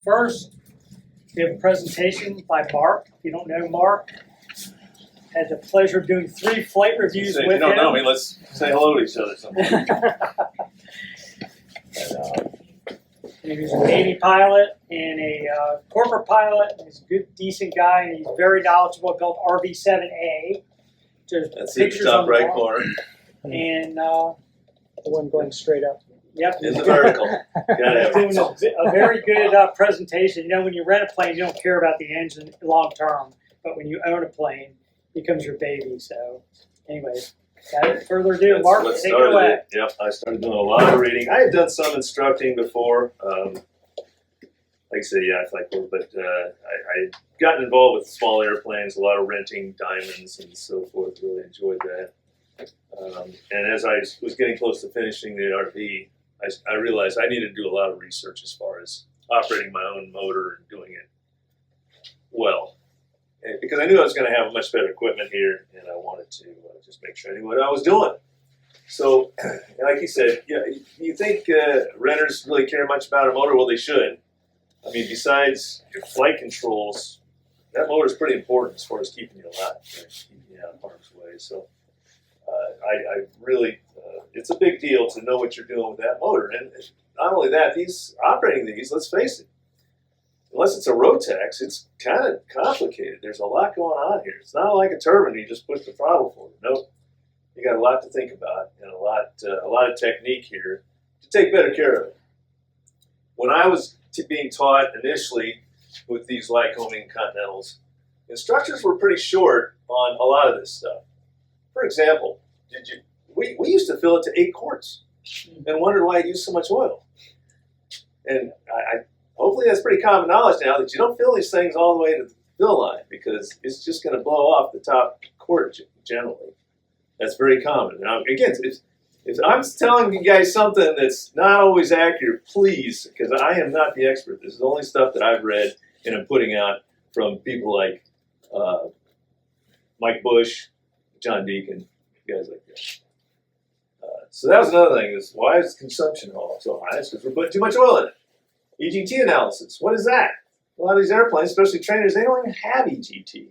First, we have a presentation by Mark. If you don't know Mark, had the pleasure of doing 3 flight reviews with him. If you don't know me, let's say hello to each other sometime. He was a Navy pilot and a corporate pilot. And he's a good, decent guy, and he's very knowledgeable. Built RV-7A. That's in the top right corner. And the one going straight up. Yep. In the vertical. Doing a very good presentation. You know, when you rent a plane, you don't care about the engine long term, but when you own a plane, it becomes your baby. So, anyways, without further ado, Mark, take it away. Yep, I started doing a lot of reading. I had done some instructing before. Like I said, yeah, I fly cool, but I gotten involved with small airplanes, a lot of renting diamonds and so forth. Really enjoyed that. And as I was getting close to finishing the RV, I realized I needed to do a lot of research as far as operating my own motor and doing it well. And because I knew I was going to have much better equipment here, and I wanted to just make sure I knew what I was doing. So, like you said, yeah, you think renters really care much about a motor? Well, they should. I mean, besides your flight controls, that motor is pretty important as far as keeping you alive, right? Keeping you out of harm's way. So, I really, it's a big deal to know what you're doing with that motor. And not only that, operating these, let's face it, unless it's a Rotax, it's kind of complicated. There's a lot going on here. It's not like a turbine you just push the throttle forward. Nope. You got a lot to think about and a lot of technique here to take better care of it. When I was being taught initially with these Lycoming Continentals, instructors were pretty short on a lot of this stuff. For example, we used to fill it to 8 quarts and wondered why it used so much oil. And hopefully that's pretty common knowledge now that you don't fill these things all the way to the fill line because it's just going to blow off the top quart generally. That's very common. Now, again, if I'm telling you guys something that's not always accurate, please, because I am not the expert. This is only stuff that I've read and I'm putting out from people like Mike Bush, John Deacon, guys like that. So that was another thing, is why is consumption so high? It's because we're putting too much oil in it. EGT analysis, what is that? A lot of these airplanes, especially trainers, they don't even have EGT.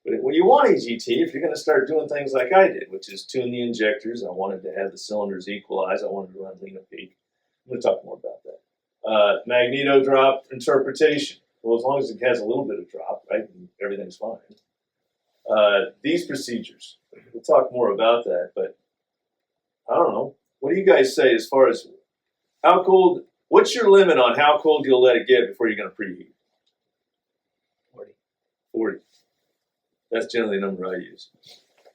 But when you want EGT, if you're going to start doing things like I did, which is tune the injectors, I wanted to have the cylinders equalized, I wanted to run lean and peak. I'm going to talk more about that. Magneto drop interpretation. Well, as long as it has a little bit of drop, right, everything's fine. These procedures, we'll talk more about that, but I don't know. What do you guys say as far as how cold, what's your limit on how cold you'll let it get before you're going to preheat? 40. That's generally the number I use,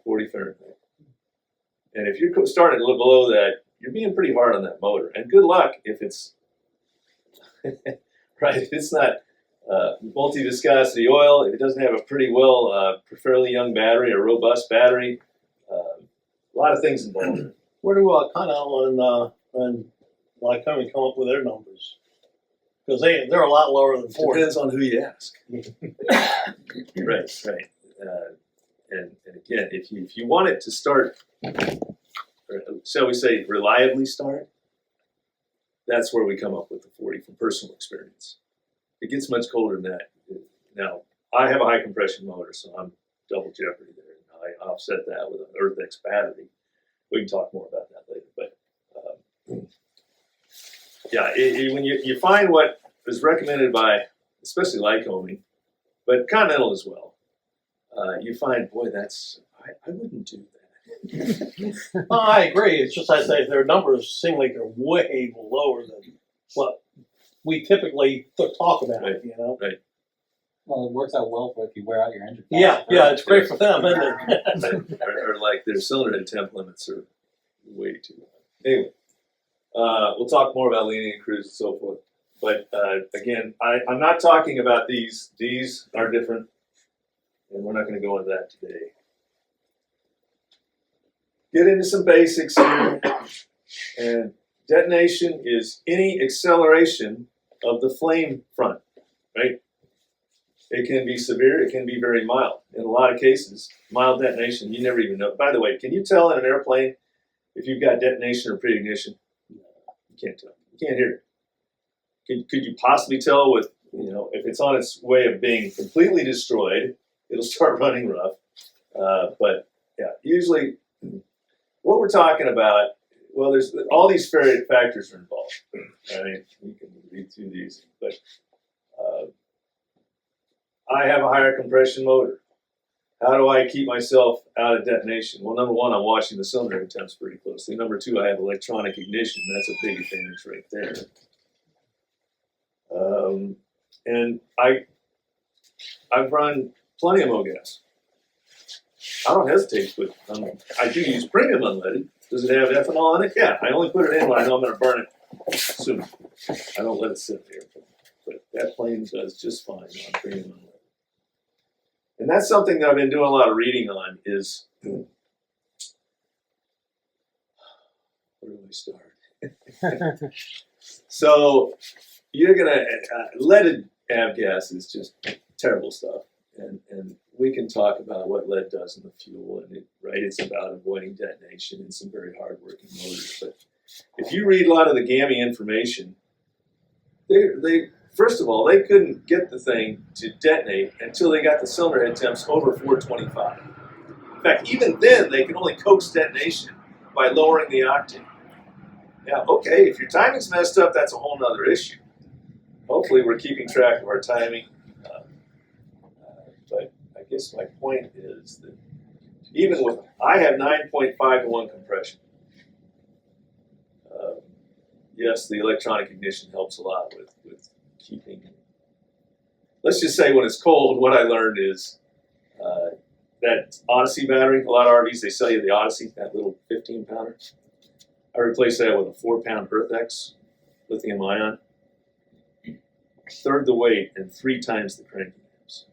40 Fahrenheit. And if you're starting a little below that, you're being pretty hard on that motor. And good luck if it's, right, if it's not multi-viscosity oil, if it doesn't have a pretty well, fairly young battery, a robust battery, a lot of things involved. Where do Continental and Lycoming come up with their numbers? Because they're a lot lower than 40. Depends on who you ask. Right. And again, if you want it to start, or shall we say, reliably start, that's where we come up with the 40 from personal experience. It gets much colder than that. Now, I have a high compression motor, so I'm double jeopardy there. I offset that with an EarthX battery. We can talk more about that later. But yeah, when you find what is recommended by, especially Lycoming, but Continental as well, you find, boy, I wouldn't do that. Oh, I agree. It's just I say their numbers seem like they're way lower than what we typically talk about. Right. You know. Right. Well, it works out well for if you wear out your engine. Yeah, it's great for them, isn't it? or like their cylinder head temp limits are way too high. Anyway, we'll talk more about leaning and cruise and so forth. But again, I'm not talking about these. These are different, and we're not going to go into that today. Get into some basics here. And detonation is any acceleration of the flame front, right? It can be severe, it can be very mild. In a lot of cases, mild detonation, you never even know. By the way, can you tell in an airplane if you've got detonation or pre-ignition? You can't tell. You can't hear it. could you possibly tell with, if it's on its way of being completely destroyed, it'll start running rough. But yeah, usually what we're talking about, well, there's all these factors are involved. Right? You can read through these, but I have a higher compression motor. How do I keep myself out of detonation? Well, number one, I'm watching the cylinder head temps pretty closely. Number two, I have electronic ignition. That's a big advantage right there. And I've run plenty of AVGAS. I don't hesitate to put. I do use premium unleaded. Does it have ethanol in it? Yeah, I only put it in when I know I'm going to burn it soon. I don't let it sit there. But that plane does just fine on premium unleaded. And that's something that I've been doing a lot of reading on is, where do I start? So you're going to, leaded AVGAS is just terrible stuff. And we can talk about what lead does in the fuel, and it's about avoiding detonation in some very hard-working motors. But if you read a lot of the GAMI information, they first of all, they couldn't get the thing to detonate until they got the cylinder head temps over 425. In fact, even then, they can only coax detonation by lowering the octane. Now, okay, if your timing's messed up, that's a whole nother issue. Hopefully, we're keeping track of our timing. But I guess my point is that even with, I have 9.5 to 1 compression. Yes, the electronic ignition helps a lot with keeping. Let's just say when it's cold, what I learned is that Odyssey battery, a lot of RVs, they sell you the Odyssey, that little 15-pounder. I replaced that with a 4-pound EarthX lithium ion. Third the weight and 3 times the cranking amps.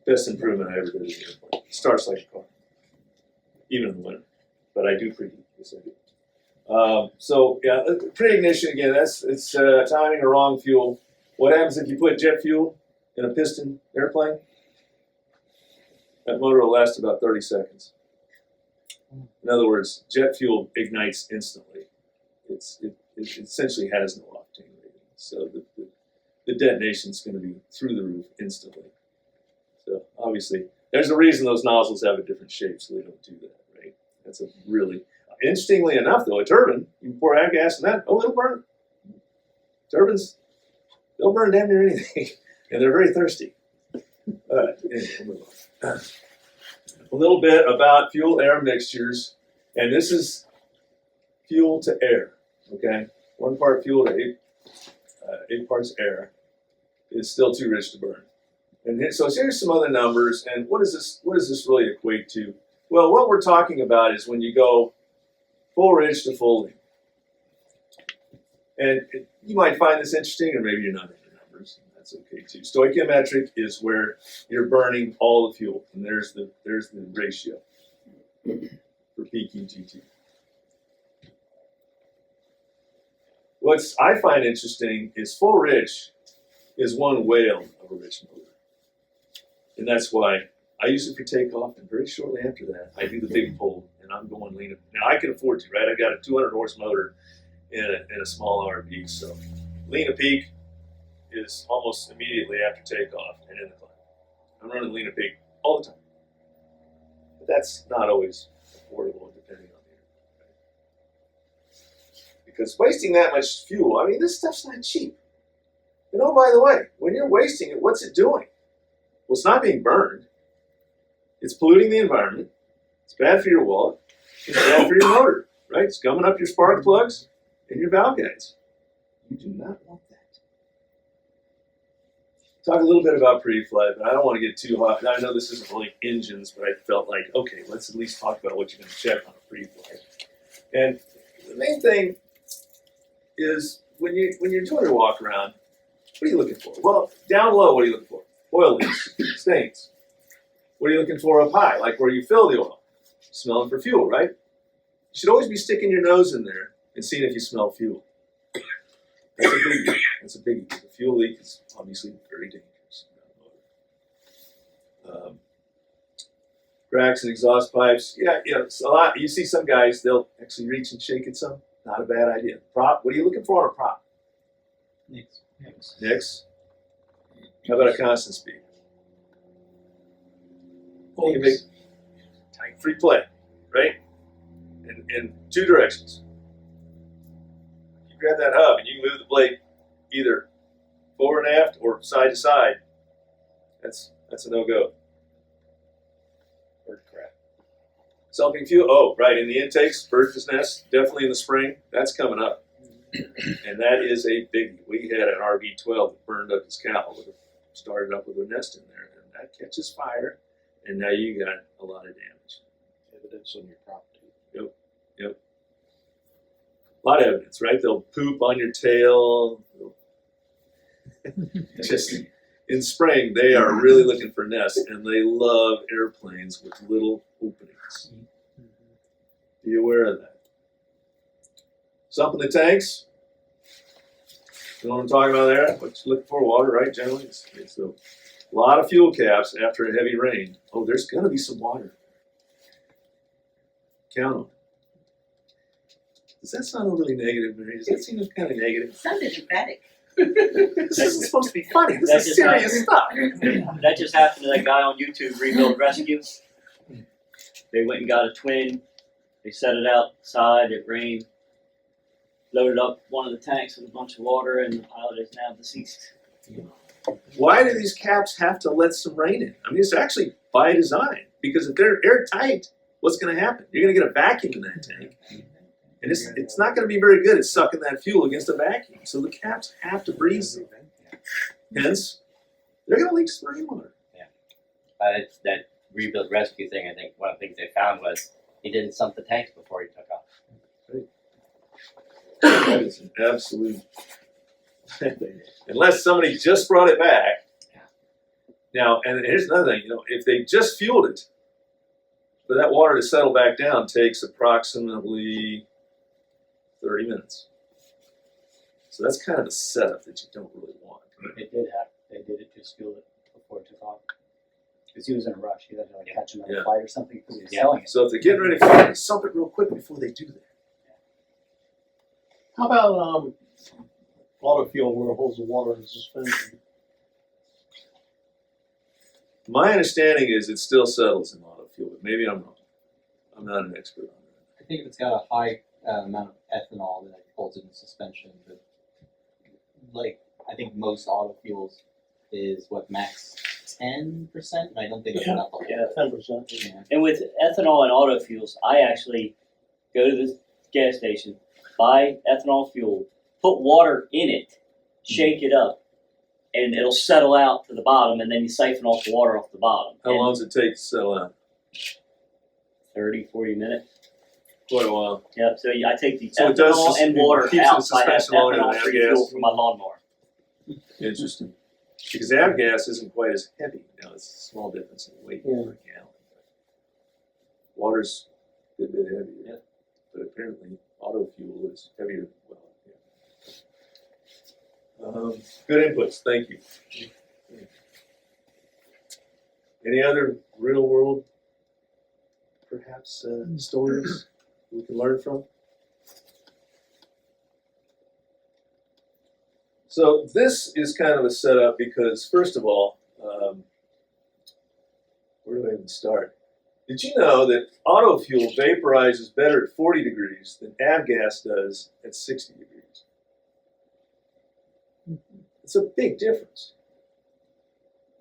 Best improvement I ever did in the airplane. Starts like a car, even in the winter. But I do preheat, yes I do. So yeah, pre-ignition again, it's timing the wrong fuel. What happens if you put jet fuel in a piston airplane? That motor will last about 30 seconds. In other words, jet fuel ignites instantly. It essentially has no octane rating. So the detonation is going to be through the roof instantly. So obviously, there's a reason those nozzles have a different shape, so they don't do that, right? That's a really, interestingly enough though, a turbine, you can pour AVGAS in that, oh, it'll burn. Turbines, they'll burn damn near anything, and they're very thirsty. A little bit about fuel-air mixtures, and this is fuel to air, okay? 1 part fuel to 8 parts air is still too rich to burn. And so here's some other numbers, and what does this really equate to? Well, what we're talking about is when you go full ridge to full lean. And you might find this interesting, or maybe you're not into numbers. That's okay too. Stoichiometric is where you're burning all the fuel, and there's the ratio for PQGT. What I find interesting is full ridge is 1 whale of a rich motor, and that's why I use it for takeoff. And very shortly after that, I do the big pull, and I'm going lean. Now I can afford to, right? I got a 200 horse motor in a small RV, so lean a peak is almost immediately after takeoff and in the climb. I'm running lean a peak all the time, but that's not always affordable depending on the aircraft, right? Because wasting that much fuel, I mean, this stuff's not cheap. And oh, by the way, when you're wasting it, what's it doing? Well, it's not being burned. It's polluting the environment. It's bad for your wallet. It's bad for your motor, right? It's gumming up your spark plugs and your valve guides. You do not want that. Talk a little bit about pre-flight, but I don't want to get too hot. I know this isn't really engines, but I felt like, okay, let's at least talk about what you're going to check on a pre-flight. And the main thing is when you're doing your walk around, what are you looking for? Well, down low, what are you looking for? Oil leaks, stains. What are you looking for up high? Like where you fill the oil. Smelling for fuel, right? You should always be sticking your nose in there and seeing if you smell fuel. That's a biggie. That's a biggie. The fuel leak is obviously very dangerous. Cracks and exhaust pipes. Yeah, it's a lot. You see some guys, they'll actually reach and shake at some. Not a bad idea. Prop. What are you looking for on a prop? Next. Nix. How about a constant speed? You can make tight free play, right? In two directions. You grab that hub and you can move the blade either forward and aft or side to side. That's a no-go. Bird crap. Something fuel. Oh, right. In the intakes, bird's nest, definitely in the spring. That's coming up. And that is a biggie. We had an RV-12 that burned up his cow. Started up with a nest in there. And that catches fire. And now you got a lot of damage. Evidence on your property. Yep. A lot of evidence, right? They'll poop on your tail. Just in spring, they are really looking for nests, and they love airplanes with little openings. Be aware of that. Sump in the tanks. You know what I'm talking about there? What you looking for? Water, right? Generally, it's a lot of fuel caps after a heavy rain. Oh, there's going to be some water. Count them. Does that sound overly negative, Mary? Does that seem kind of negative? It sounded emphatic. This isn't supposed to be funny. This is serious stuff. That just happened to that guy on YouTube, Rebuild Rescue. They went and got a twin. They set it outside. It rained. Loaded up one of the tanks with a bunch of water, and the pilot is now deceased. Why do these caps have to let some rain in? I mean, it's actually by design. Because if they're airtight, what's going to happen? You're going to get a vacuum in that tank. And it's not going to be very good at sucking that fuel against a vacuum. So the caps have to breeze them. Hence, they're going to leak some rainwater. It's that rebuild rescue thing. I think one of the things they found was he didn't sump the tanks before he took off. That is an absolute. Unless somebody just brought it back. Now, and here's another thing. If they just fueled it, for that water to settle back down takes approximately 30 minutes. So that's kind of a setup that you don't really want. They did it, just fuel it before it took off. Because he was in a rush. He had to catch another flight or something because he was selling it. So if they're getting ready for it, sump it real quick before they do that. How about auto fuel where it holds the water in suspension? My understanding is it still settles in auto fuel, but maybe I'm wrong. I'm not an expert on that. I think if it's got a high amount of ethanol, then it holds it in suspension. But I think most auto fuels is max 10%, and I don't think it's enough. Yeah, 10%. Yeah. And with ethanol and auto fuels, I actually go to the gas station, buy ethanol fuel, put water in it, shake it up, and it'll settle out to the bottom, and then you siphon off the water off the bottom. How long does it take to settle out? 30, 40 minutes. Quite a while. Yep, so I take the So it does ethanol and it water keeps out, the so I have suspension longer than ethanol-free AVGAS. fuel for my lawnmower. Interesting. Because AVGAS isn't quite as heavy. It's a small difference in weight per gallon. Water's a good bit heavier, but apparently auto fuel is heavier as well. Good inputs, thank you. Any other real world, perhaps, stories we can learn from? So this is kind of a setup because, first of all, where do I even start? Did you know that auto fuel vaporizes better at 40 degrees than AVGAS does at 60 degrees? It's a big difference.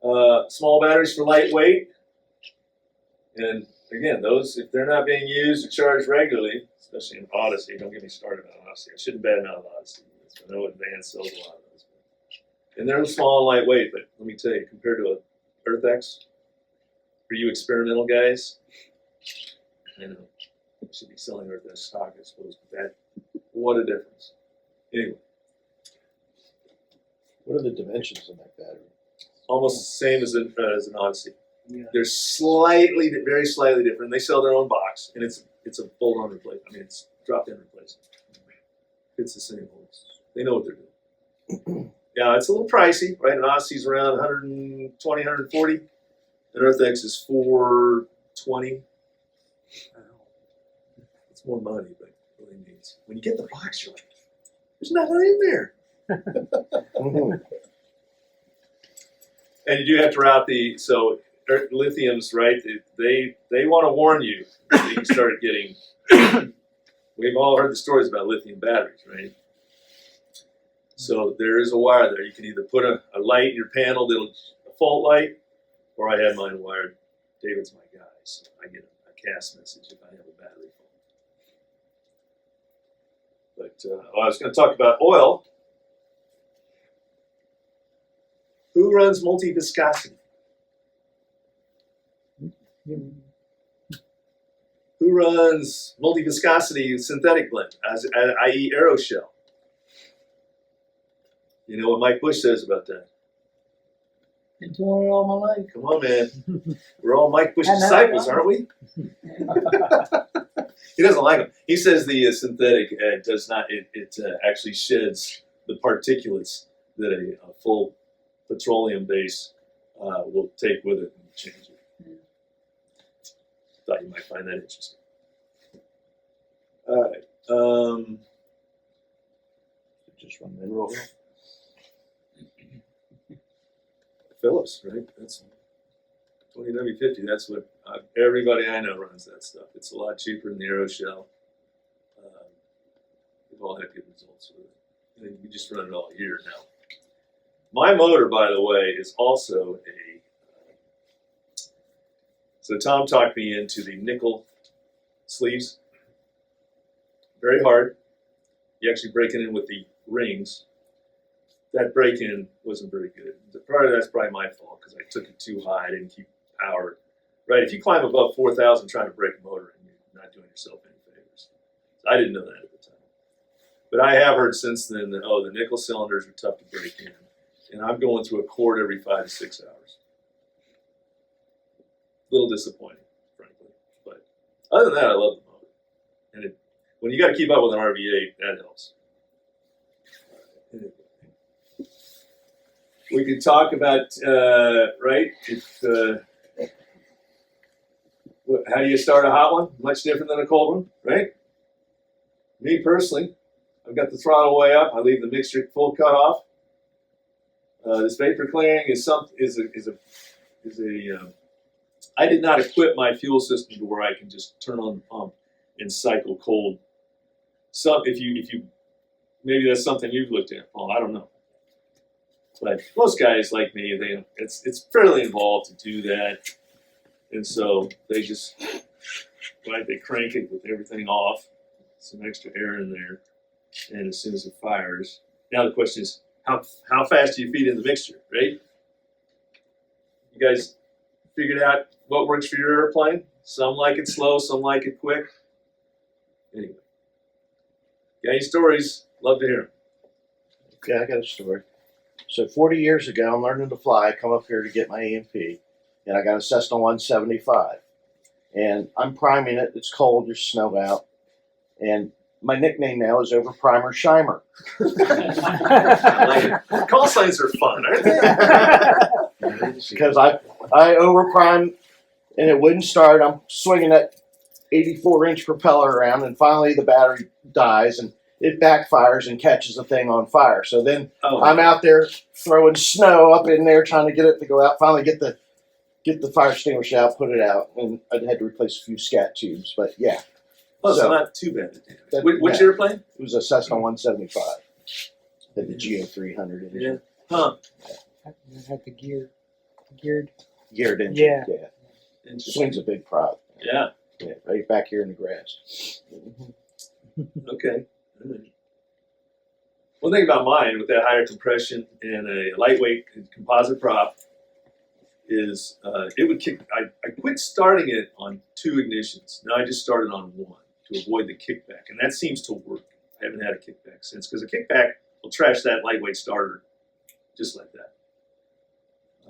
Small batteries for lightweight. And again, those, if they're not being used or charged regularly, especially in Odyssey, don't get me started on Odyssey. I shouldn't badmouth Odyssey. I know Advanced sells a lot of those. And they're small and lightweight, but let me tell you, compared to a EarthX, for you experimental guys, I know, I should be selling EarthX stock, I suppose, but that, what a difference. Anyway. What are the dimensions of that battery? Almost the same as an Odyssey. Yeah. They're very slightly different. They sell their own box, and it's a bolt-on replacement. I mean, it's drop-in replacement. It's the same holes. They know what they're doing. Yeah, it's a little pricey, right? An Odyssey's around 120, 140. An EarthX is 420. I don't know. It's more money, but it really means when you get the box, you're like, there's nothing in there. And you do have to route lithiums, right? They want to warn you that you started getting. We've all heard the stories about lithium batteries, right? So there is a wire there. You can either put a light in your panel that'll a fault light, or I had mine wired. David's my guy, so I get a CAS message if I have a battery fault. But I was going to talk about oil. Who runs multi-viscosity? Who runs multi-viscosity synthetic blend, i.e. Aeroshell? You know what Mike Bush says about that? Been doing it all my life. Come on, man. We're all Mike Bush I know. disciples, aren't we? He doesn't like them. He says the synthetic does not, it actually sheds the particulates that a full petroleum base will take with it and change it. Thought you might find that interesting. All right. Just run mineral. Phillips, right? That's 20W50. That's what everybody I know runs that stuff. It's a lot cheaper than the Aeroshell. We've all had good results with it. And you just run it all year now. My motor, by the way, is also a. So Tom talked me into the nickel sleeves. Very hard. You actually break it in with the rings. That break-in wasn't very good. That's probably my fault because I took it too high. I didn't keep power. Right, if you climb above 4,000 trying to break a motor in, you're not doing yourself any favors. So I didn't know that at the time. But I have heard since then that, the nickel cylinders are tough to break in. And I'm going through a cord every 5 to 6 hours. A little disappointing, frankly. But other than that, I love the motor. And when you got to keep up with an RV8, that helps. We could talk about, right, how do you start a hot one? Much different than a cold one, right? Me personally, I've got the throttle way up. I leave the mixture full cut off. This vapor clearing is I did not equip my fuel system to where I can just turn on the pump and cycle cold. If you maybe that's something you've looked at, Paul. I don't know. But most guys like me, it's fairly involved to do that, and so they just they crank it with everything off, some extra air in there, and as soon as it fires, now the question is how fast do you feed in the mixture, right? You guys figured out what works for your airplane? Some like it slow, some like it quick. Anyway, got any stories? Love to hear them. Yeah, I got a story. So 40 years ago, I'm learning to fly. I come up here to get my EMP, and I got a Cessna 175. And I'm priming it. It's cold. There's snow out. And my nickname now is Over Primer Shimer. Call signs are fun, aren't they? Because I overprimed, and it wouldn't start. I'm swinging that 84-inch propeller around, and finally the battery dies, and it backfires and catches the thing on fire. So then I'm out there throwing snow up in there, trying to get it to go out. Finally get the fire extinguisher out, put it out, and I had to replace a few scat tubes. But yeah. Oh, so not too bad. Which airplane? It was a Cessna 175. Had the GO 300 engine. Yeah. Huh. Had the geared. Geared engine. Yeah. Swing's a big prop. Yeah. Yeah, right back here in the grass. Okay. One thing about mine with that higher compression and a lightweight composite prop is it would kick. I quit starting it on 2 ignitions. Now I just started on 1 to avoid the kickback, and that seems to work. I haven't had a kickback since because a kickback will trash that lightweight starter just like that.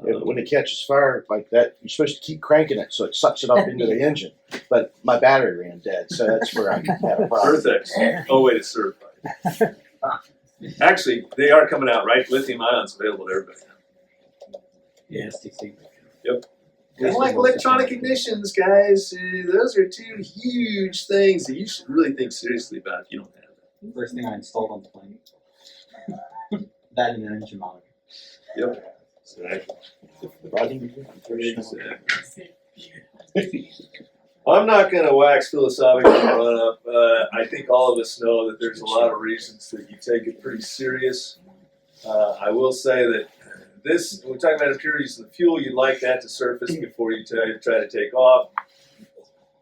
Yeah, but when it catches fire like that, you're supposed to keep cranking it so it sucks it up into the engine. But my battery ran dead, so that's where I had a problem. Earthex. Oh wait, it's certified. Actually, they are coming out, right? Lithium ions available to everybody now. Yeah. Yep. And like electronic ignitions, guys, those are 2 huge things that you should really think seriously about if you don't have that. First thing I installed on the plane. That and an engine monitor. Yep. Exactly. I'm not going to wax philosophical run up. I think all of us know that there's a lot of reasons that you take it pretty serious. I will say that this, when we're talking about impurities in the fuel, you'd like that to surface before you try to take off.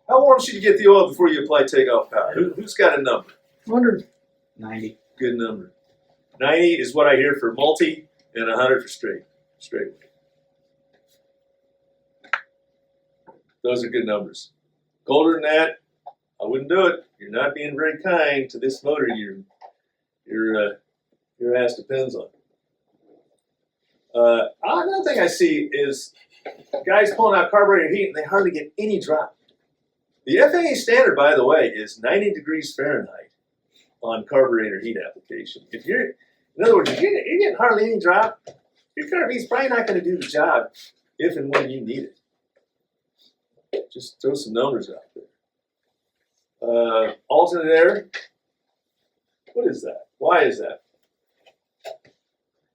How warm should you get the oil before you apply takeoff power? Who's got a number? 100. 90. Good number. 90 is what I hear for multi, and 100 for straight. Those are good numbers. Colder than that, I wouldn't do it. You're not being very kind to this motor your ass depends on. Another thing I see is guys pulling out carburetor heat and they hardly get any drop. The FAA standard, by the way, is 90 degrees Fahrenheit on carburetor heat application. In other words, if you're getting hardly any drop, your carburetor heat's probably not going to do the job if and when you need it. Just throw some numbers out there. Alternate air. What is that? Why is that?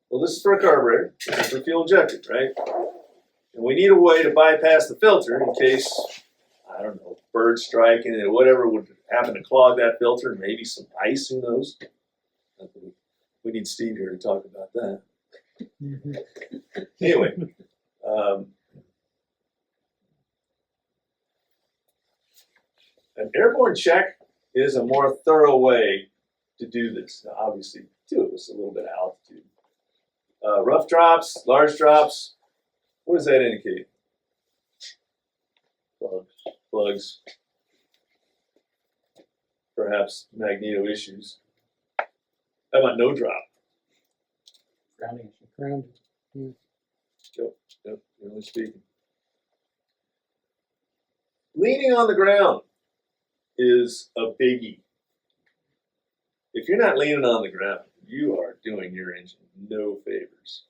Well, this is for a carburetor. This is for fuel injected, right? And we need a way to bypass the filter in case, I don't know, birds striking it, whatever would happen to clog that filter, maybe some ice, who knows? We need Steve here to talk about that. Anyway, an airborne check is a more thorough way to do this. Now, obviously, do it with a little bit of altitude. Rough drops, large drops, what does that indicate? Plugs. Perhaps magneto issues. How about no drop? Grounding. Yep, generally speaking. Leaning on the ground is a biggie. If you're not leaning on the ground, you are doing your engine no favors.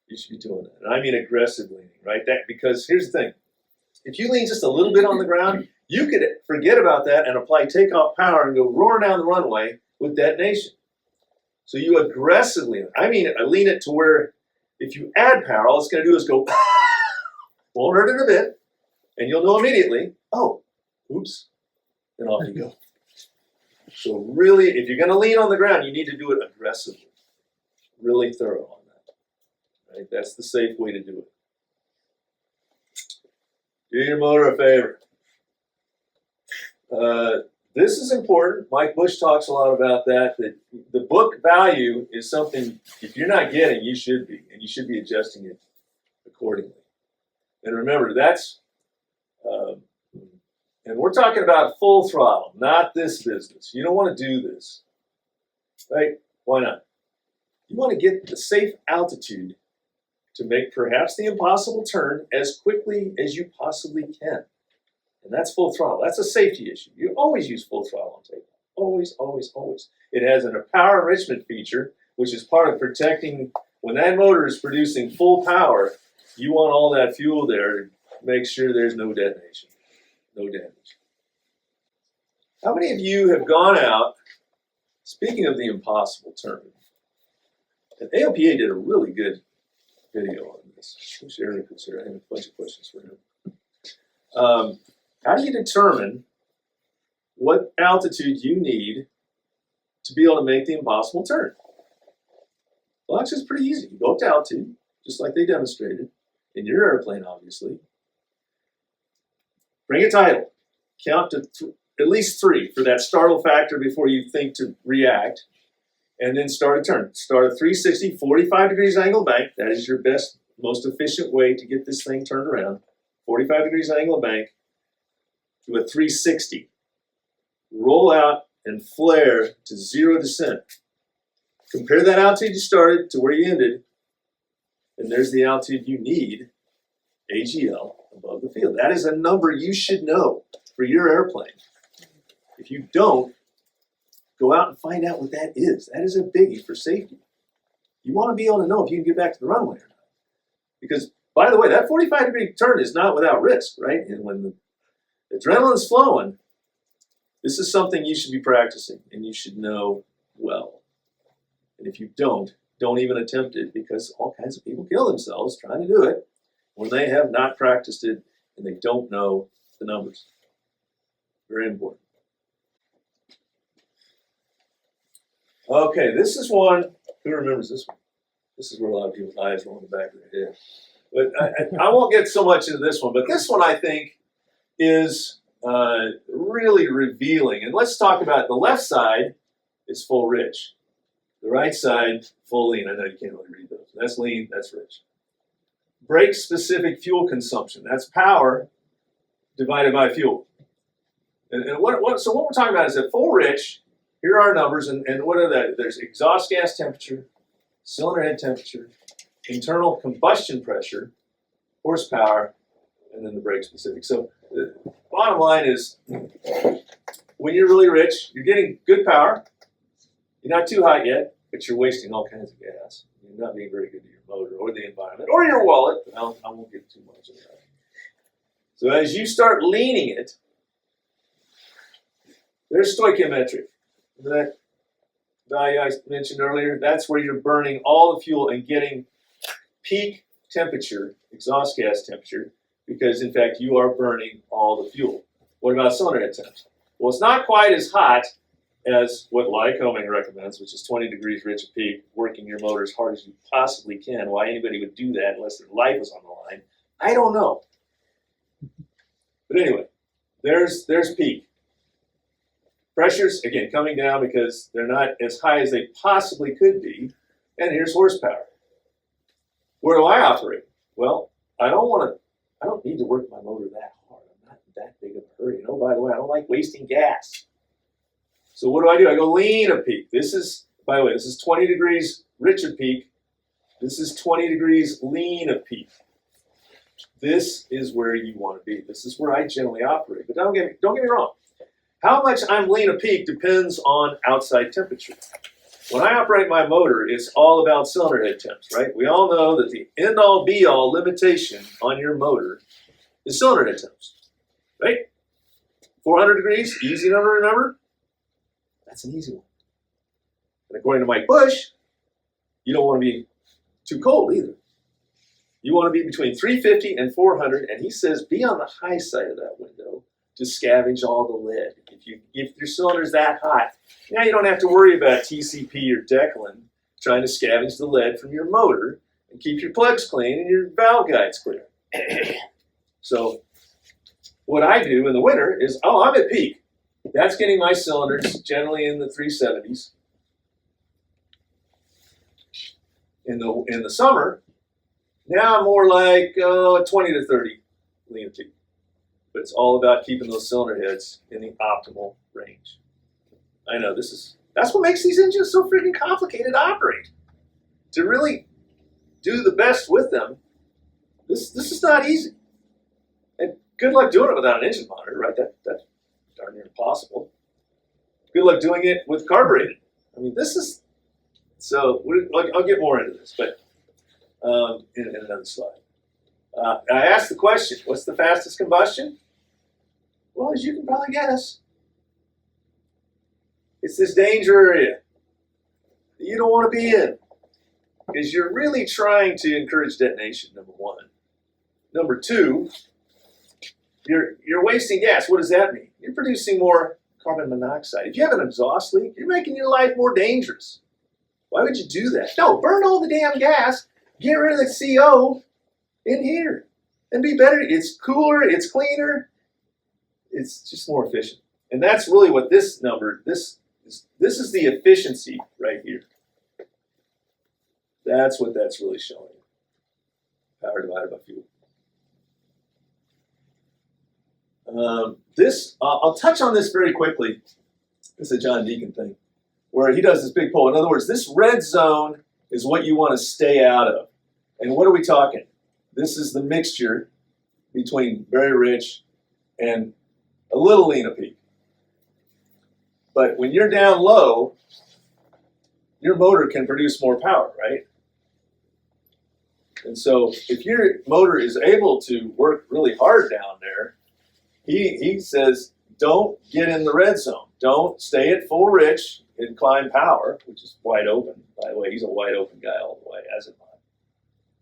You should be doing that. And I mean aggressive leaning, right? Because here's the thing. If you lean just a little bit on the ground, you could forget about that and apply takeoff power and go roaring down the runway with detonation. So you aggressively, I lean it to where if you add power, all it's going to do is go, won't hurt it a bit, and you'll know immediately, oh, oops, and off you go. So really, if you're going to lean on the ground, you need to do it aggressively, really thorough on that. Right? That's the safe way to do it. Do your motor a favor. This is important. Mike Bush talks a lot about that the book value is something, if you're not getting, you should be, and you should be adjusting it accordingly. And remember, that's, and we're talking about full throttle, not this business. You don't want to do this, right? Why not? You want to get the safe altitude to make perhaps the impossible turn as quickly as you possibly can. And that's full throttle. That's a safety issue. You always use full throttle on takeoff. Always, always, always. It has a power enrichment feature, which is part of protecting. When that motor is producing full power, you want all that fuel there to make sure there's no detonation, no damage. How many of you have gone out, speaking of the impossible turn, and AOPA did a really good video on this. I wish Eric was here. I have a bunch of questions for him. How do you determine what altitude you need to be able to make the impossible turn? Well, actually, it's pretty easy. You go up to altitude, just like they demonstrated, in your airplane, obviously. Bring it tidal. Count to at least 3 for that startle factor before you think to react, and then start a turn. Start a 360, 45 degrees angle bank. That is your best, most efficient way to get this thing turned around. 45 degrees angle bank to a 360. Roll out and flare to 0 descent. Compare that altitude you started to where you ended, and there's the altitude you need, AGL, above the field. That is a number you should know for your airplane. If you don't, go out and find out what that is. That is a biggie for safety. You want to be able to know if you can get back to the runway or not. Because, by the way, that 45-degree turn is not without risk, right? And when the adrenaline's flowing, this is something you should be practicing and you should know well. And if you don't even attempt it, because all kinds of people kill themselves trying to do it when they have not practiced it and they don't know the numbers. Very important. Okay, this is one. Who remembers this one? This is where a lot of people's eyes roll in the back of their head. But I won't get so much into this one, but this one I think is really revealing. And let's talk about the left side is full rich. The right side, full lean. I know you can't really read those. That's lean, that's rich. Brake-specific fuel consumption. That's power divided by fuel. And so what we're talking about is that full rich, here are our numbers, and what are that? There's exhaust gas temperature, cylinder head temperature, internal combustion pressure, horsepower, and then the brake specific. So the bottom line is, when you're really rich, you're getting good power. You're not too hot yet, but you're wasting all kinds of gas. You're not being very good to your motor or the environment or your wallet. I won't get too much of that. So as you start leaning it, there's stoichiometric. That value I mentioned earlier, that's where you're burning all the fuel and getting peak temperature, exhaust gas temperature, because in fact you are burning all the fuel. What about cylinder head temps? Well, it's not quite as hot as what Lycoming recommends, which is 20 degrees rich at peak, working your motor as hard as you possibly can. Why anybody would do that unless their life was on the line, I don't know. But anyway, there's peak. Pressures, again, coming down because they're not as high as they possibly could be. And here's horsepower. Where do I operate? Well, I don't need to work my motor that hard. I'm not in that big of a hurry. And oh, by the way, I don't like wasting gas. So what do? I go lean at peak. This is, by the way, this is 20 degrees rich at peak. This is 20 degrees lean at peak. This is where you want to be. This is where I generally operate. But don't get me wrong. How much I'm lean at peak depends on outside temperature. When I operate my motor, it's all about cylinder head temps, right? We all know that the end-all be-all limitation on your motor is cylinder head temps, right? 400 degrees, easy number to remember. That's an easy one. And according to Mike Bush, you don't want to be too cold either. You want to be between 350 and 400, and he says be on the high side of that window to scavenge all the lead. If your cylinder's that hot, now you don't have to worry about TCP or Declan trying to scavenge the lead from your motor and keep your plugs clean and your valve guides clear. So what I do in the winter is, I'm at peak. That's getting my cylinders generally in the 370s. In the summer, now I'm more like 20 to 30 lean peak. But it's all about keeping those cylinder heads in the optimal range. I know that's what makes these engines so freaking complicated to operate. To really do the best with them, this is not easy. And good luck doing it without an engine monitor, right? That's darn near impossible. Good luck doing it with carbureted. I mean, I'll get more into this, but in another slide. I asked the question, what's the fastest combustion? Well, as you can probably guess, it's this danger area that you don't want to be in because you're really trying to encourage detonation, number one. Number two, you're wasting gas. What does that mean? You're producing more carbon monoxide. If you have an exhaust leak, you're making your life more dangerous. Why would you do that? No, burn all the damn gas, get rid of the CO in here, and be better. It's cooler, it's cleaner, it's just more efficient. And that's really what this is the efficiency right here. That's what that's really showing. Power divided by fuel. I'll touch on this very quickly. This is a John Deacon thing, where he does this big poll. In other words, this red zone is what you want to stay out of. And what are we talking? This is the mixture between very rich and a little lean a peak. But when you're down low, your motor can produce more power, right? And so if your motor is able to work really hard down there, he says, don't get in the red zone. Don't stay at full rich in climb power, which is wide open. By the way, he's a wide open guy all the way, as am I.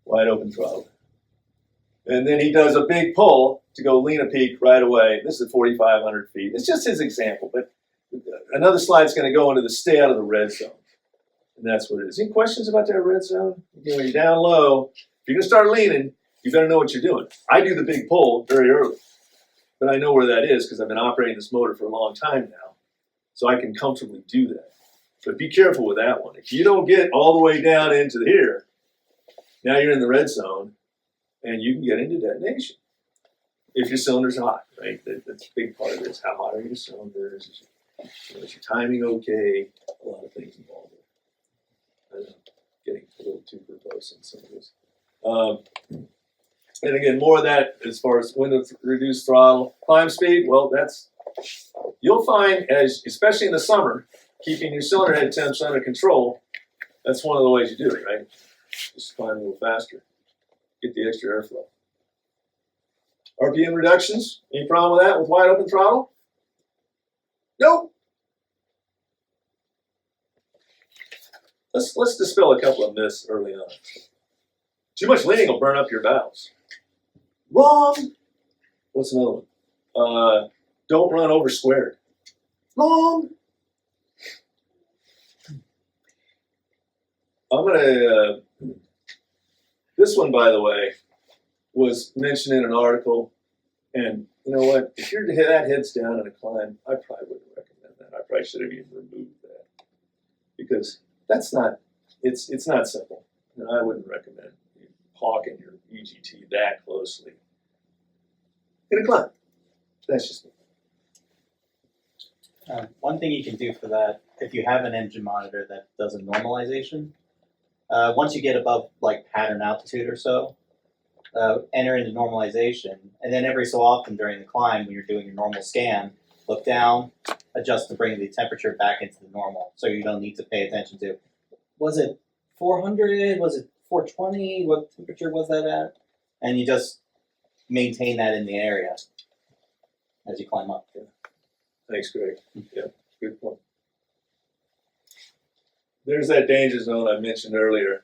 Wide open throttle. And then he does a big pull to go Lena Peak right away. This is 4,500 feet. It's just his example, but another slide's going to go into the stay out of the red zone. And that's what it is. Any questions about that red zone? Again, when you're down low, if you're going to start leaning, you better know what you're doing. I do the big pull very early, but I know where that is because I've been operating this motor for a long time now. So I can comfortably do that. But be careful with that one. If you don't get all the way down into here, now you're in the red zone, and you can get into detonation if your cylinder's hot, right? That's a big part of it. Is how hot are your cylinders? Is your timing okay? A lot of things involved there. I know, getting a little too verbose on some of this. And again, more of that as far as when to reduce throttle. Climb speed, well, you'll find, especially in the summer, keeping your cylinder head temps under control, that's one of the ways you do it, right? Just climb a little faster. Get the extra airflow. RPM reductions, any problem with that with wide open throttle? Nope. Let's dispel a couple of myths early on. Too much leaning will burn up your valves. Wrong. What's another one? Don't run over squared. Wrong. I'm gonna. This one, by the way, was mentioned in an article, and you know what? If your head's down in a climb, I probably wouldn't recommend that. I probably should have even removed that because that's not. It's not simple, and I wouldn't recommend hawking your EGT that closely in a climb. That's just me. One thing you can do for that, if you have an engine monitor that does a normalization, once you get above like pattern altitude or so, enter into normalization, and then every so often during the climb when you're doing your normal scan, look down, adjust to bring the temperature back into the normal, so you don't need to pay attention to, was it 400, was it 420, what temperature was that at? And you just maintain that in the area as you climb up. Thanks, Greg. Yeah, good point. There's that danger zone I mentioned earlier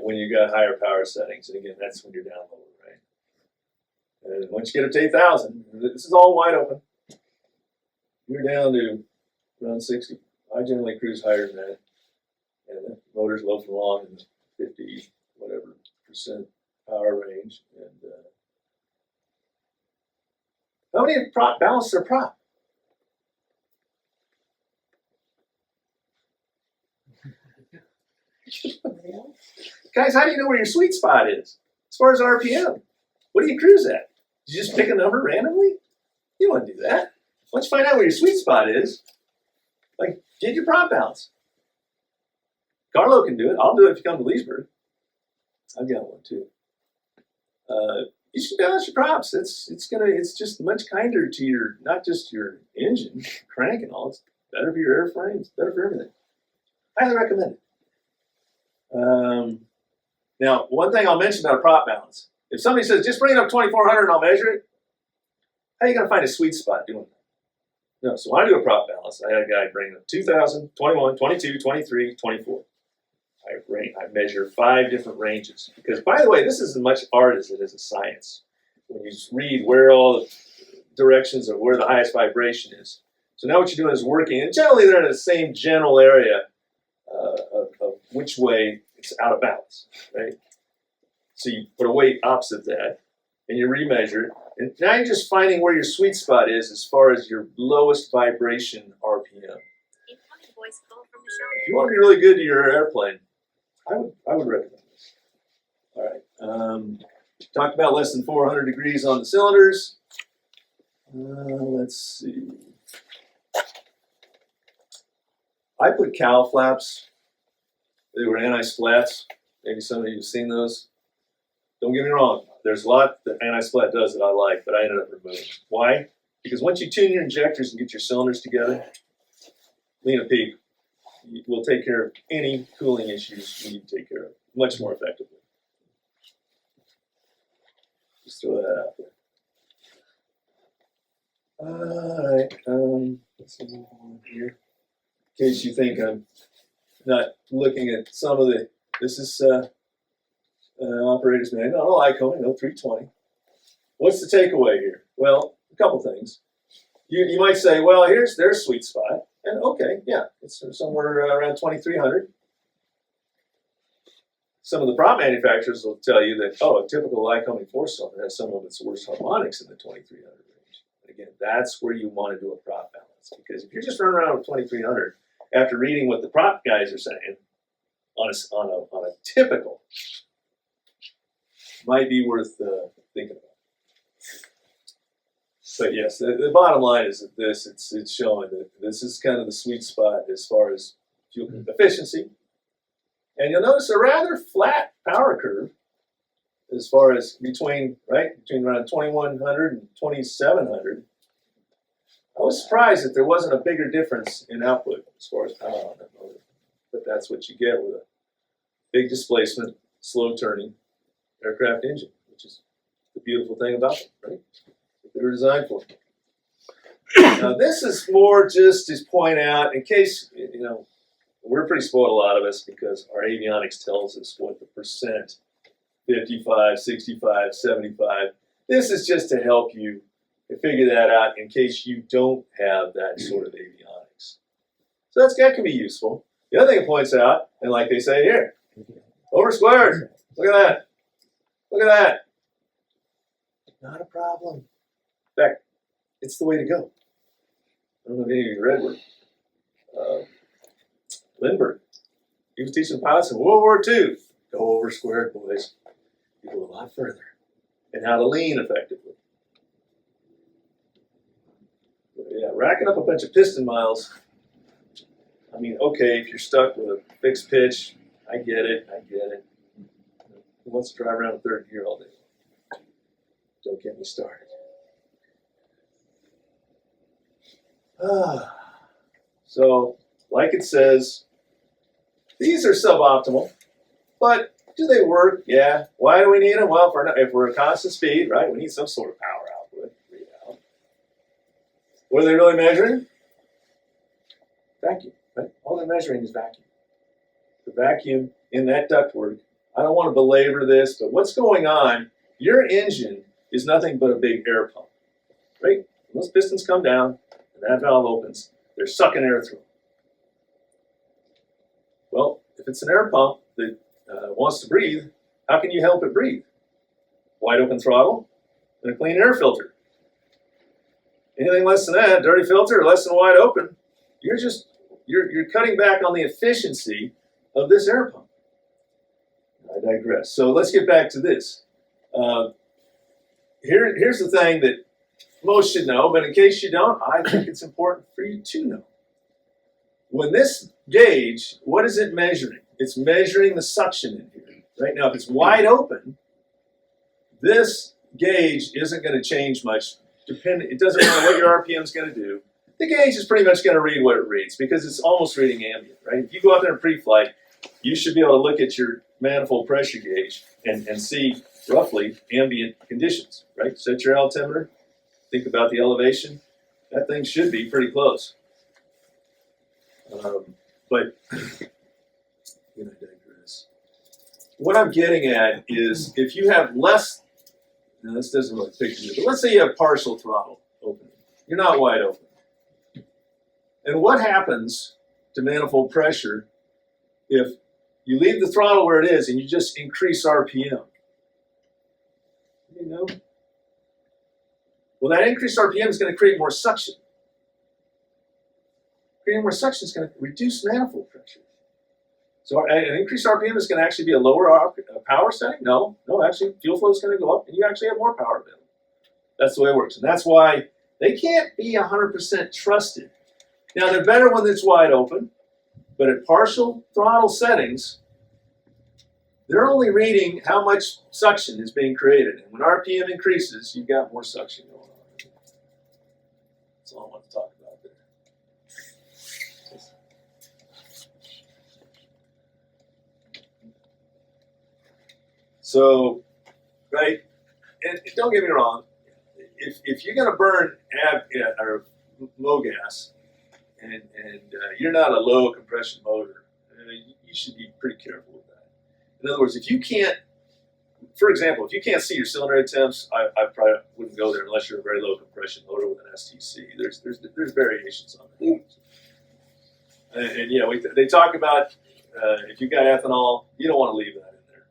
when you got higher power settings. And again, that's when you're down lower, right? And once you get up to 8,000, this is all wide open. You're down to around 60. I generally cruise higher than that. And the motor's low for long in the 50 whatever % power range. And how many have balanced their prop? Guys, how do you know where your sweet spot is as far as RPM? What do you cruise at? Did you just pick a number randomly? You don't want to do that. Once you find out where your sweet spot is, like, get your prop balance. Carlo can do it. I'll do it if you come to Leesburg. I've got one too. You should balance your props. It's just much kinder to your, not just your engine, crank and all. It's better for your airframe. It's better for everything. Highly recommend it. Now, one thing I'll mention about a prop balance. If somebody says, just bring it up 2,400 and I'll measure it, how are you going to find a sweet spot doing that? No, so when I do a prop balance, I had a guy bring up 2,000, 21, 22, 23, 24. I measure 5 different ranges. Because, by the way, this is as much art as it is a science. When you read where all the directions of where the highest vibration is. So now what you're doing is working, and generally they're in the same general area of which way it's out of balance, right? So you put a weight opposite that, and you remeasure it, and now you're just finding where your sweet spot is as far as your lowest vibration RPM. If you want to be really good to your airplane, I would recommend this. All right. Talked about less than 400 degrees on the cylinders. Let's see. I put cowl flaps. They were anti-splats. Maybe some of you have seen those. Don't get me wrong. There's a lot that anti-splat does that I like, but I ended up removing. Why? Because once you tune your injectors and get your cylinders together, Lena Peak will take care of any cooling issues you need to take care of much more effectively. Just throw that out there. All right. Let's move on here. in case you think I'm not looking at some of the, this is operator's manual, no Lycoming, no 320. What's the takeaway here? Well, a couple things. You might say, well, here's their sweet spot. And okay, yeah, it's somewhere around 2300. Some of the prop manufacturers will tell you that, oh, a typical Lycoming 4-cylinder has some of its worst harmonics in the 2300 range. And again, that's where you want to do a prop balance. Because if you're just running around with 2300, after reading what the prop guys are saying on a typical, might be worth thinking about. But yes, the bottom line is that it's showing that this is kind of the sweet spot as far as fuel efficiency. And you'll notice a rather flat power curve as far as between around 2100 and 2700. I was surprised that there wasn't a bigger difference in output as far as power on that motor. But that's what you get with a big displacement, slow turning aircraft engine, which is the beautiful thing about them, right? They were designed for. Now, this is more just to point out, in case, we're pretty spoiled, a lot of us, because our avionics tells us what the percent, 55, 65, 75. This is just to help you figure that out in case you don't have that sort of avionics. So that can be useful. The other thing it points out, and like they say here, over squared. Look at that. Look at that. Not a problem. In fact, it's the way to go. I don't know if any of you read word. Lindbergh. He was teaching pilots in World War II. Go over squared, boys. You go a lot further. And how to lean effectively. But yeah, racking up a bunch of piston miles. I mean, okay, if you're stuck with a fixed pitch, I get it. Who wants to drive around in third gear all day? Don't get me started. So, like it says, these are suboptimal, but do they work? Yeah. Why do we need them? Well, if we're at constant speed, right, we need some sort of power output. What are they really measuring? Vacuum, right? All they're measuring is vacuum. The vacuum in that ductwork. I don't want to belabor this, but what's going on? Your engine is nothing but a big air pump, right? When those pistons come down and that valve opens, they're sucking air through. Well, if it's an air pump that wants to breathe, how can you help it breathe? Wide open throttle and a clean air filter. Anything less than that, dirty filter or less than wide open, you're cutting back on the efficiency of this air pump. I digress. So let's get back to this. Here's the thing that most should know, but in case you don't, I think it's important for you to know. When this gauge, what is it measuring? It's measuring the suction in here. Right now, if it's wide open, this gauge isn't going to change much. It doesn't matter what your RPM is going to do. The gauge is pretty much going to read what it reads because it's almost reading ambient, right? If you go out there in pre-flight, you should be able to look at your manifold pressure gauge and see roughly ambient conditions, right? Set your altimeter, think about the elevation. That thing should be pretty close. But I digress. What I'm getting at is if you have less, now this doesn't really picture it, but let's say you have partial throttle opening. You're not wide open. And what happens to manifold pressure if you leave the throttle where it is and you just increase RPM? Well, that increased RPM is going to create more suction. Creating more suction is going to reduce manifold pressure. So an increased RPM is going to actually be a lower power setting? No, actually fuel flow is going to go up and you actually have more power available. That's the way it works. And that's why they can't be 100% trusted. Now, they're better when it's wide open, but at partial throttle settings, they're only reading how much suction is being created. And when RPM increases, you've got more suction going on. That's all I want to talk about there. So, right, and don't get me wrong, if you're going to burn low gas, and you're not a low compression motor, you should be pretty careful with that. In other words, if you can't, for example, if you can't see your cylinder head temps, I probably wouldn't go there unless you're a very low compression motor with an STC. There's variations on that. And yeah, they talk about if you've got ethanol, you don't want to leave that in there,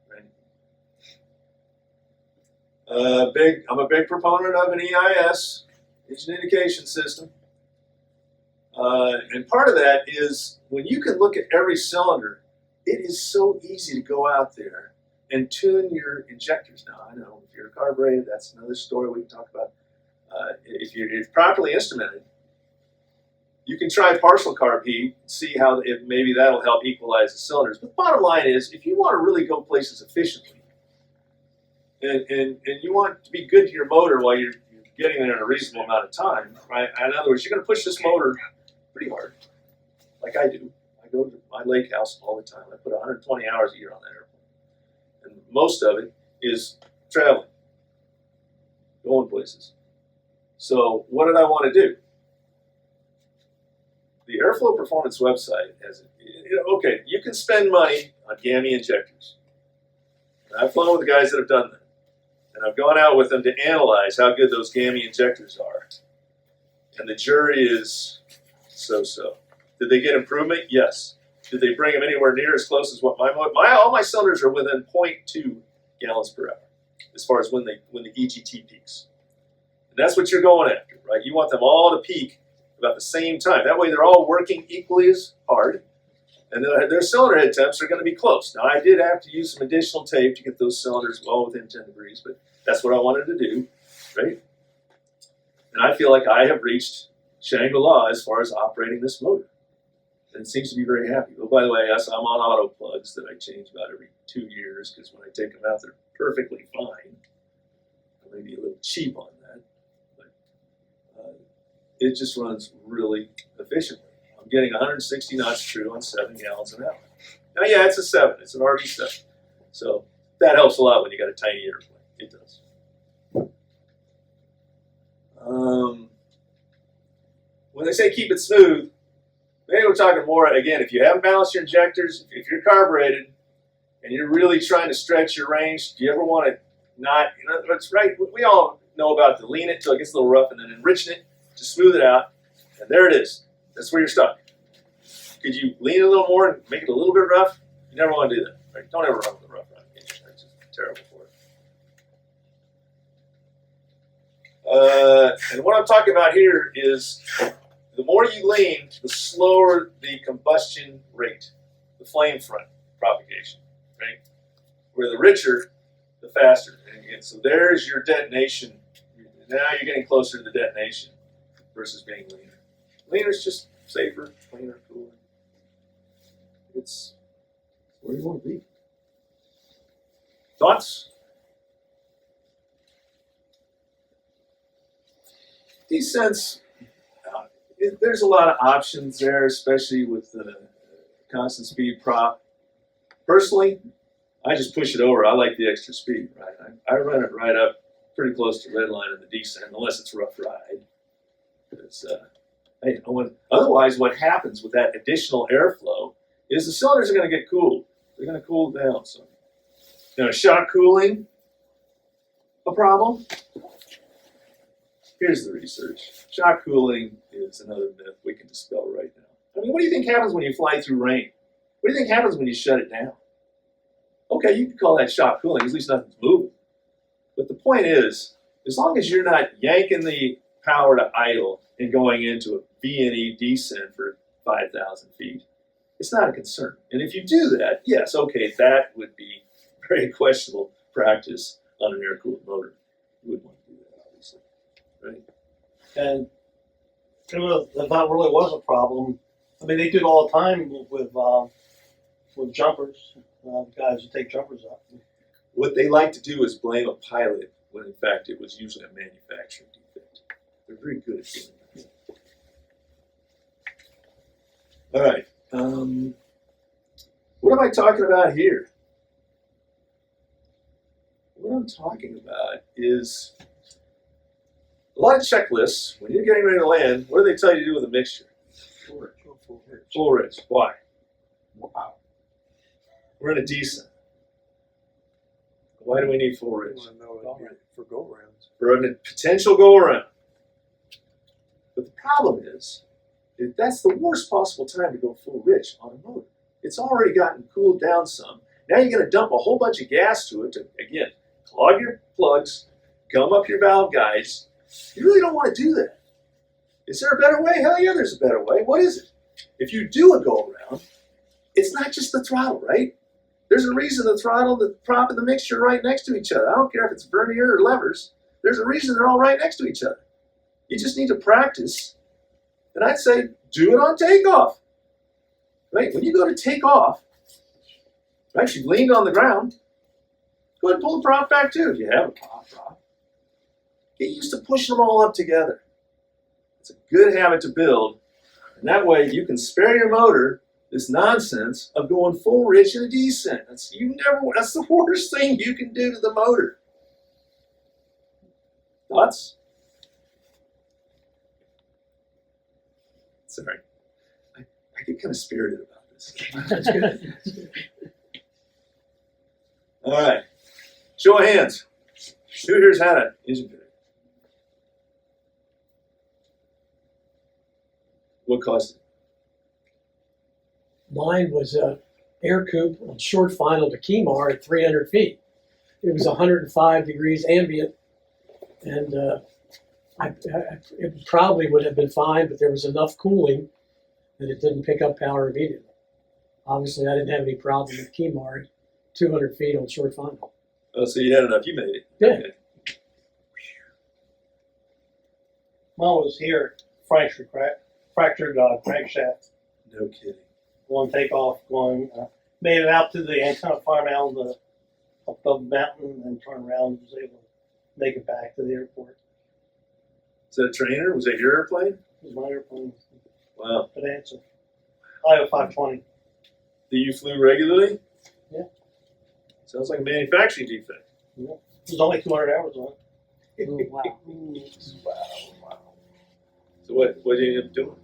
right? I'm a big proponent of an EIS, engine indication system. And part of that is when you can look at every cylinder, it is so easy to go out there and tune your injectors. Now, I know if you're carbureted, that's another story we can talk about. If you're properly instrumented, you can try partial carb heat, see how if maybe that'll help equalize the cylinders. But the bottom line is, if you want to really go places efficiently, and you want to be good to your motor while you're getting there in a reasonable amount of time, right? In other words, you're going to push this motor pretty hard, like I do. I go to my lake house all the time. I put 120 hours a year on that airplane. And most of it is traveling, going places. So what did I want to do? The Airflow Performance website has, okay, you can spend money on GAMI injectors. And I've flown with the guys that have done that. And I've gone out with them to analyze how good those GAMI injectors are. And the jury is so-so. Did they get improvement? Yes. Did they bring them anywhere near as close as what all my cylinders are within 0.2 gallons per hour as far as when the EGT peaks. And that's what you're going after, right? You want them all to peak about the same time. That way they're all working equally as hard, and their cylinder head temps are going to be close. Now, I did have to use some additional tape to get those cylinders well within 10 degrees, but that's what I wanted to do, right? And I feel like I have reached Shangri-La as far as operating this motor. And it seems to be very happy. Oh, by the way, I'm on auto plugs that I change about every 2 years, because when I take them out, they're perfectly fine. I may be a little cheap on that, but it just runs really efficiently. I'm getting 160 knots true on 7 gallons an hour. Now, yeah, it's a 7. It's an RV7. So that helps a lot when you got a tiny airplane. It does. When they say keep it smooth, maybe we're talking more, again, if you haven't balanced your injectors, if you're carbureted, and you're really trying to stretch your range, do you ever want to not, that's right, we all know about the lean it until it gets a little rough and then enriching it to smooth it out, and there it is. That's where you're stuck. Could you lean it a little more and make it a little bit rough? You never want to do that, right? Don't ever run with a rough run. It's just terrible for it. And what I'm talking about here is the more you lean, the slower the combustion rate, the flame front propagation, right? Where the richer, the faster. And so there's your detonation. Now you're getting closer to the detonation versus being leaner. Leaner is just safer, cleaner, cooler. It's where you want to be. Thoughts? Descents, there's a lot of options there, especially with the constant speed prop. Personally, I just push it over. I like the extra speed, right? I run it right up pretty close to red line in the descent, unless it's a rough ride. It's, hey, otherwise, what happens with that additional airflow is the cylinders are going to get cooled. They're going to cool down. So, shock cooling, a problem? Here's the research. Shock cooling is another myth we can dispel right now. I mean, what do you think happens when you fly through rain? What do you think happens when you shut it down? Okay, you can call that shock cooling, at least nothing's moving. But the point is, as long as you're not yanking the power to idle and going into a V&E descent for 5,000 feet, it's not a concern. And if you do that, yes, okay, that would be very questionable practice on an air-cooled motor. You wouldn't want to do that, obviously. Right? And that really was a problem. I mean, they do it all the time with jumpers. Guys who take jumpers up. What they like to do is blame a pilot when in fact it was usually a manufacturing defect. They're very good at doing that. All right. What am I talking about here? What I'm talking about is a lot of checklists. When you're getting ready to land, what do they tell you to do with a mixture? Full rich. Why? Wow. We're in a descent. Why do we need full rich? For go rounds. For a potential go around. But the problem is, that's the worst possible time to go full rich on a motor. It's already gotten cooled down some. Now you're going to dump a whole bunch of gas to it to, again, clog your plugs, gum up your valve guides. You really don't want to do that. Is there a better way? Hell yeah, there's a better way. What is it? If you do a go around, it's not just the throttle, right? There's a reason the throttle, the prop, and the mixture are right next to each other. I don't care if it's vernier or levers. There's a reason they're all right next to each other. You just need to practice. And I'd say, do it on takeoff. Right? When you go to take off, right, you've leaned on the ground, go ahead and pull the prop back too. If you have a prop. Get used to pushing them all up together. It's a good habit to build. And that way you can spare your motor this nonsense of going full rich in a descent. That's the worst thing you can do to the motor. Thoughts? Sorry. I get kind of spirited about this. That's good. All right. Show of hands. Who here's had an engine failure? What caused it? Mine was a air coupe on short final to Kemar at 300 feet. It was 105 degrees ambient, and it probably would have been fine, but there was enough cooling that it didn't pick up power immediately. Obviously, I didn't have any problem with Kemar at 200 feet on short final. Oh, so you had enough. You made it. Yeah. Okay. Mine was here, fractured crankshaft. No kidding. Going takeoff, made it out to the antenna farm out up the mountain and turned around and was able to make it back to the airport. Is that a trainer? Was that your airplane? It was my airplane. Wow. Good answer. Iowa 520. That you flew regularly? Yeah. Sounds like a manufacturing defect. Yeah. It was only 200 hours on it. Ooh, wow. Wow. So what did you end up doing?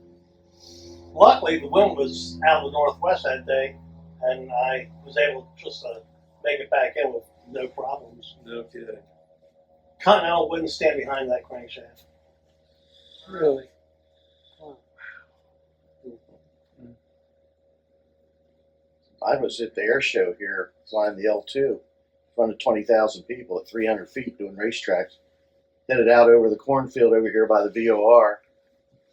Luckily, the wind was out of the northwest that day, and I was able just to make it back in with no problems. No kidding. Continental wouldn't stand behind that crankshaft. Really? I was at the air show here flying the L2 in front of 20,000 people at 300 feet doing racetracks. Headed out over the cornfield over here by the VOR.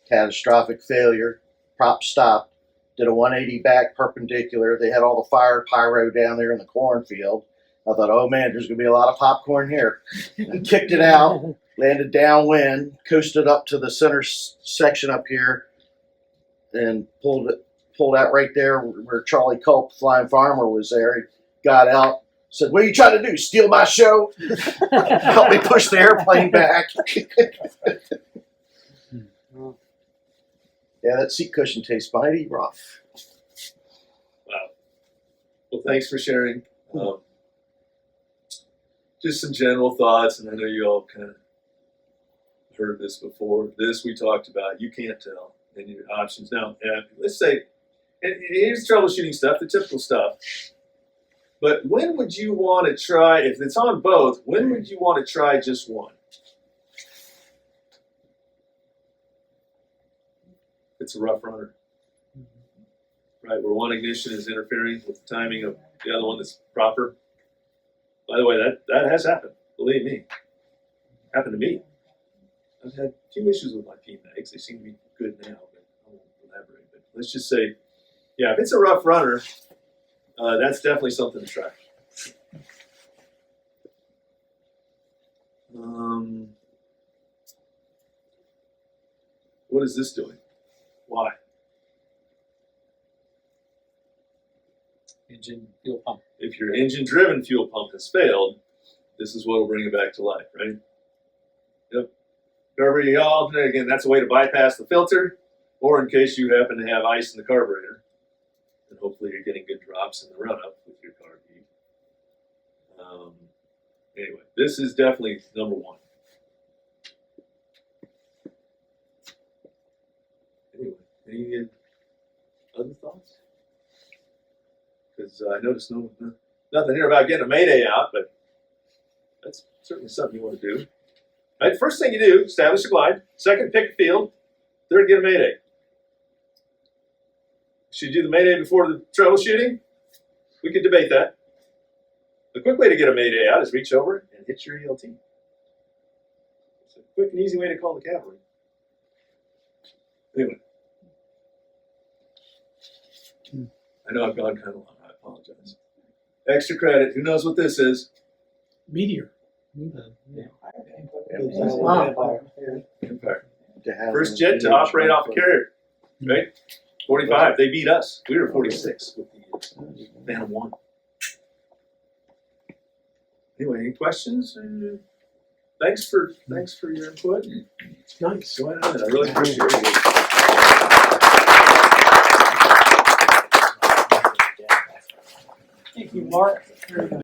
Catastrophic failure. Prop stopped. Did a 180 back perpendicular. They had all the fire pyro down there in the cornfield. I thought, oh man, there's going to be a lot of popcorn here. And kicked it out. Landed downwind. Coasted up to the center section up here. And pulled out right there where Charlie Culp, Flying Farmer, was there. He got out, said, what are you trying to do, steal my show? Help me push the airplane back. Yeah, that seat cushion tastes mighty rough. Wow. Well, thanks for sharing. Just some general thoughts, and I know you all kind of heard this before. This we talked about. You can't tell any options. Now, let's say, and here's troubleshooting stuff, the typical stuff. But when would you want to try, if it's on both, when would you want to try just one? It's a rough runner. Right, where one ignition is interfering with the timing of the other one that's proper. By the way, that has happened. Believe me. Happened to me. I've had a few issues with my P-mags. They seem to be good now, but I won't elaborate. But let's just say, yeah, if it's a rough runner, that's definitely something to try. What is this doing? Why? Engine fuel pump. If your engine-driven fuel pump has failed, this is what will bring it back to life, right? Yep. Carburetor alternate, again, that's a way to bypass the filter, or in case you happen to have ice in the carburetor, and hopefully you're getting good drops in the run-up with your carb heat. Anyway, this is definitely number one. Anyway, Other thoughts? Because I noticed nothing here about getting a Mayday out, but that's certainly something you want to do. All right, first thing you do, establish a glide. Second, pick a field. Third, get a Mayday. Should you do the Mayday before the troubleshooting? We could debate that. The quick way to get a Mayday out is reach over and hit your ELT. It's a quick and easy way to call the cavalry. Anyway. I know I've gone kind of long. I apologize. Extra credit. Who knows what this is? Meteor. Empire. First jet to operate off a carrier. Right? 45. They beat us. We were 46 with the Phantom 1. Anyway, any questions? Thanks for your input. Nice. Go ahead. I really appreciate it. Thank you, Mark. Very good.